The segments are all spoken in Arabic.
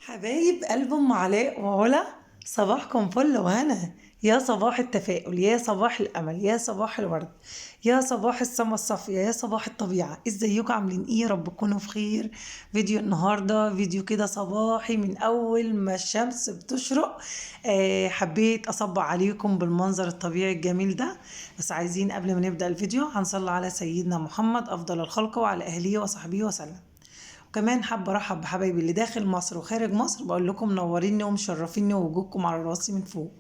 حبايب قلب ام علاء وعلا، صباحكم فل وهنا. يا صباح التفاؤل، يا صباح الامل، يا صباح الورد، يا صباح السما الصافيه، يا صباح الطبيعه. ازيكم؟ عاملين ايه؟ يا رب تكونوا في خير. فيديو النهارده فيديو كده صباحي من اول ما الشمس بتشرق. حبيت اصبح عليكم بالمنظر الطبيعي الجميل ده. بس عايزين قبل ما نبدا الفيديو هنصلي على سيدنا محمد افضل الخلق وعلى اهله وصحبه وسلم. وكمان حابة أرحب بحبايبي اللي داخل مصر وخارج مصر، بقول لكم منوريني ومشرفيني ووجودكم على راسي من فوق.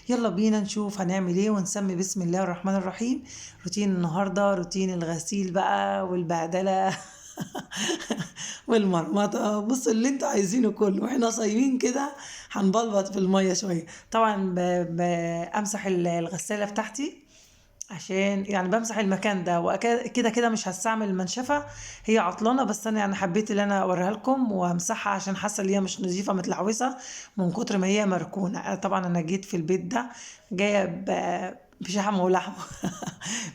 يلا بينا نشوف هنعمل ايه ونسمي بسم الله الرحمن الرحيم. روتين النهاردة روتين الغسيل بقى والبهدلة والمرمطة. بصوا اللي انتوا عايزينه كله واحنا صايمين كده. هنبلبط في المية شوية. طبعا بمسح الغسالة بتاعتي عشان يعني بمسح المكان ده، وكده كده مش هستعمل المنشفة. هي عطلانة بس انا يعني حبيت ان انا اوريها لكم وامسحها عشان حاسة ان هي مش نظيفة متلعوسة من كتر ما هي مركونة. طبعا انا جيت في البيت ده جاية بشحم ولحم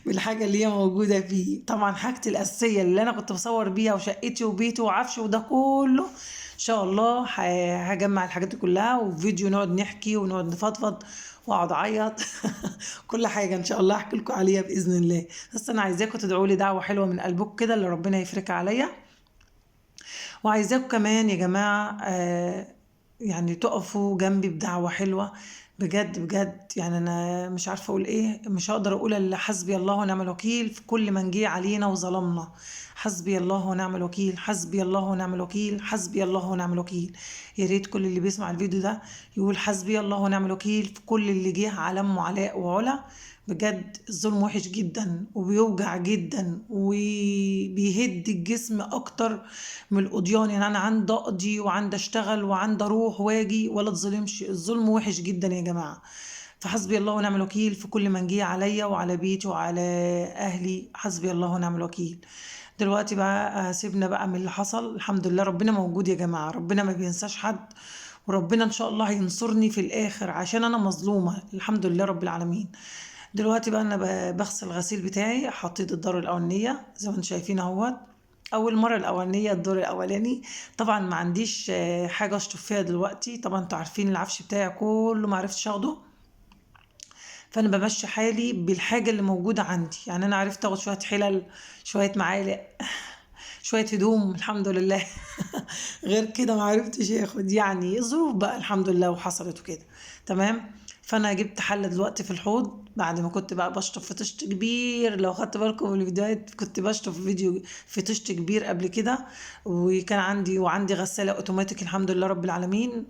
بالحاجة اللي هي موجودة فيه. طبعا حاجتي الأساسية اللي أنا كنت بصور بيها وشقتي وبيتي وعفشي وده كله إن شاء الله هجمع الحاجات دي كلها وفيديو نقعد نحكي ونقعد نفضفض واقعد اعيط كل حاجه ان شاء الله احكي لكم عليها باذن الله. بس انا عايزاكم تدعوا لي دعوه حلوه من قلبكم كده اللي ربنا يفرجها عليا. وعايزاكم كمان يا جماعه يعني تقفوا جنبي بدعوه حلوه. بجد بجد يعني انا مش عارفه اقول ايه، مش هقدر اقول الا حسبي الله ونعم الوكيل في كل من جه علينا وظلمنا. حسبي الله ونعم الوكيل، حسبي الله ونعم الوكيل، حسبي الله ونعم الوكيل. يا ريت كل اللي بيسمع الفيديو ده يقول حسبي الله ونعم الوكيل في كل اللي جه على ام علاء وعلا. بجد الظلم وحش جدا وبيوجع جدا وبيهد الجسم اكتر من القضيان. يعني انا عندي اقضي وعندي اشتغل وعندي اروح واجي ولا اتظلمش. الظلم وحش جدا يا جماعه. فحسبي الله ونعم الوكيل في كل من جه عليا وعلى بيتي وعلى اهلي. حسبي الله ونعم الوكيل. دلوقتي بقى سيبنا بقى من اللي حصل. الحمد لله ربنا موجود يا جماعه، ربنا ما بينساش حد. وربنا ان شاء الله هينصرني في الاخر عشان انا مظلومه. الحمد لله رب العالمين. دلوقتي بقى انا بغسل الغسيل بتاعي. حطيت الدار الاولانيه زي ما انتم شايفين اهوت. اول مره الاولانيه الدور الاولاني. طبعا ما عنديش حاجه اشطف فيها دلوقتي. طبعا انتوا عارفين العفش بتاعي كله ما عرفتش اخده. فانا بمشي حالي بالحاجه اللي موجوده عندي. يعني انا عرفت اخد شويه حلل، شويه معالق، شويه هدوم الحمد لله. غير كده ما عرفتش اخد. يعني ظروف بقى الحمد لله وحصلت وكده. تمام. فانا جبت حله دلوقتي في الحوض بعد ما كنت بقى بشطف في طشت كبير. لو خدت بالكم من الفيديوهات كنت بشطف فيديو في طشت كبير قبل كده. وكان عندي غساله اوتوماتيك الحمد لله رب العالمين.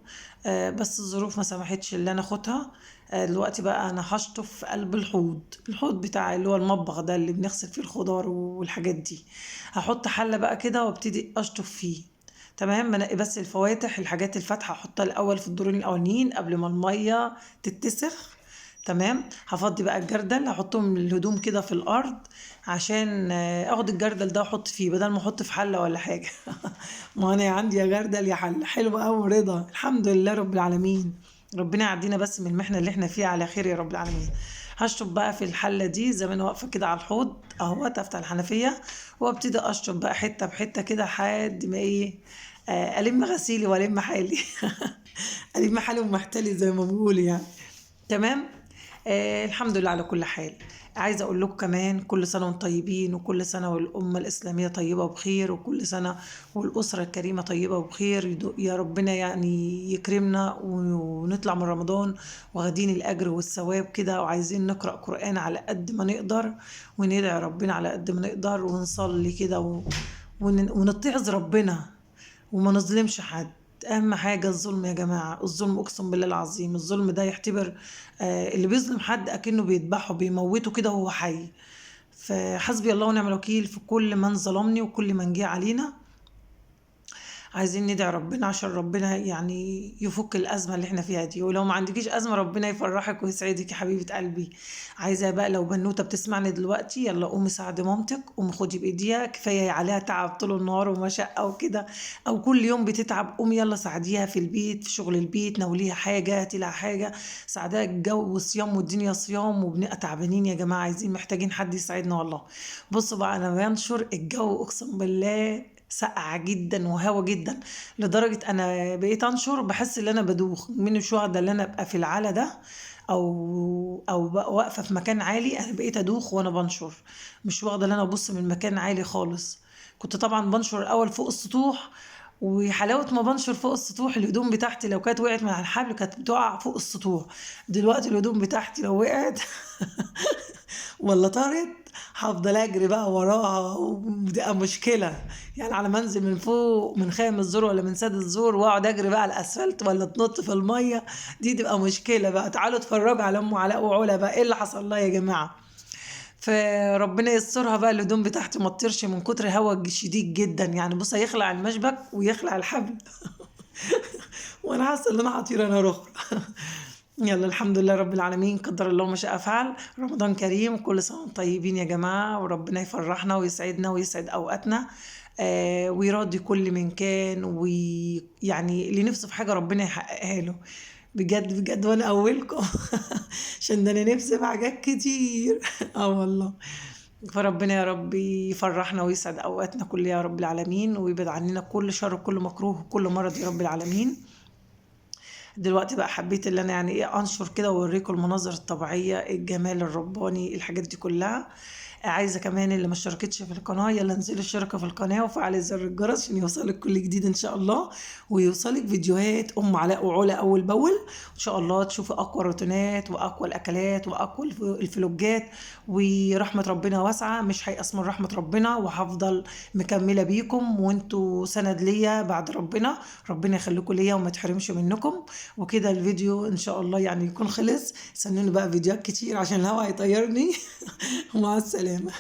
بس الظروف ما سمحتش اللي انا اخدها. دلوقتي بقى انا هشطف في قلب الحوض بتاعي اللي هو المطبخ ده اللي بنغسل فيه الخضار والحاجات دي. هحط حله بقى كده وابتدي اشطف فيه. تمام. منقي بس الفواتح الحاجات الفاتحه احطها الاول في الدورين الاولانيين قبل ما الميه تتسخ. تمام. هفضي بقى الجردل هحطهم الهدوم كده في الارض عشان اخد الجردل ده واحط فيه بدل ما احط في حله ولا حاجه. ما انا عندي يا جردل يا حل حلو قوي رضا الحمد لله رب العالمين. ربنا يعدينا بس من المحنه اللي احنا فيها على خير يا رب العالمين. هشطب بقى في الحله دي زي ما انا واقفه كده على الحوض اهوت. افتح الحنفيه وابتدي اشطب بقى حته بحته كده لحد ما ايه الم غسيلي والم حالي. الم حالي ومحتلي زي ما بقول يعني. تمام. الحمد لله على كل حال. عايزه اقول لكم كمان كل سنه وانتم طيبين، وكل سنه والامه الاسلاميه طيبه وبخير، وكل سنه والاسره الكريمه طيبه وبخير. يا ربنا يعني يكرمنا ونطلع من رمضان واخدين الاجر والثواب كده. وعايزين نقرا قران على قد ما نقدر وندعي ربنا على قد ما نقدر ونصلي كده ونتعظ ربنا وما نظلمش حد. اهم حاجه الظلم يا جماعه. الظلم اقسم بالله العظيم الظلم ده يعتبر اللي بيظلم حد اكنه بيذبحه بيموته كده وهو حي. فحسبي الله ونعم الوكيل في كل من ظلمني وكل من جه علينا. عايزين ندعي ربنا عشان ربنا يعني يفك الأزمة اللي احنا فيها دي. ولو ما عندكيش أزمة ربنا يفرحك ويسعدك يا حبيبة قلبي. عايزة بقى لو بنوتة بتسمعني دلوقتي يلا قومي ساعدي مامتك، قومي خدي بإيديها. كفاية عليها تعب طول النهار ومشقة وكده أو كل يوم بتتعب. قومي يلا ساعديها في البيت في شغل البيت، نوليها حاجة هاتي لها حاجة. ساعدها الجو صيام والدنيا صيام وبنبقى تعبانين يا جماعة. عايزين محتاجين حد يساعدنا والله. بصوا بقى أنا بنشر الجو أقسم بالله ساقعة جدا وهوا جدا، لدرجة انا بقيت انشر بحس ان انا بدوخ من الشوع ده، اللي انا ابقى في العلا ده او بقى واقفة في مكان عالي، انا بقيت ادوخ وانا بنشر، مش واخدة ان انا ابص من مكان عالي خالص. كنت طبعا بنشر الاول فوق السطوح، وحلاوة ما بنشر فوق السطوح الهدوم بتاعتي لو كانت وقعت من على الحبل كانت بتقع فوق السطوح. دلوقتي الهدوم بتاعتي لو وقعت ولا طارت هفضل اجري بقى وراها، وبتبقى مشكله. يعني على ما انزل من فوق من خامس زور ولا من سادس زور واقعد اجري بقى على الاسفلت ولا تنط في الميه، دي تبقى مشكله بقى. تعالوا اتفرجوا على ام علاء وعلا بقى ايه اللي حصل لها يا جماعه. فربنا يسترها بقى، الهدوم بتاعتي ما تطيرش من كتر هوا شديد جدا، يعني بص هيخلع المشبك ويخلع الحبل وانا حاسه ان انا هطير انا رخر. يلا الحمد لله رب العالمين، قدر الله ما شاء فعل. رمضان كريم، كل سنة وانتم طيبين يا جماعة، وربنا يفرحنا ويسعدنا ويسعد أوقاتنا، ويراضي كل من كان، ويعني اللي نفسه في حاجة ربنا يحققها له بجد بجد، وانا اولكم عشان ده انا نفسي في حاجات كتير اه والله. فربنا يا رب يفرحنا ويسعد اوقاتنا كلها يا رب العالمين، ويبعد عننا كل شر وكل مكروه وكل مرض يا رب العالمين. دلوقتي بقى حبيت اللي انا يعني ايه انشر كده واوريكم المناظر الطبيعيه، الجمال الرباني، الحاجات دي كلها. عايزه كمان اللي ما اشتركتش في القناه يلا انزلي اشتركي في القناه وفعلي زر الجرس عشان يوصلك كل جديد ان شاء الله، ويوصلك فيديوهات ام علاء وعلا اول باول، ان شاء الله تشوفي اقوى روتينات واقوى الاكلات واقوى الفلوجات. ورحمه ربنا واسعه، مش هيأس من رحمه ربنا، وهفضل مكمله بيكم وانتوا سند ليا بعد ربنا. ربنا يخليكم ليا وما تحرمش منكم. وكده الفيديو ان شاء الله يعني يكون خلص، استنوني بقى فيديوهات كتير عشان الهوا هيطيرني. مع السلامة.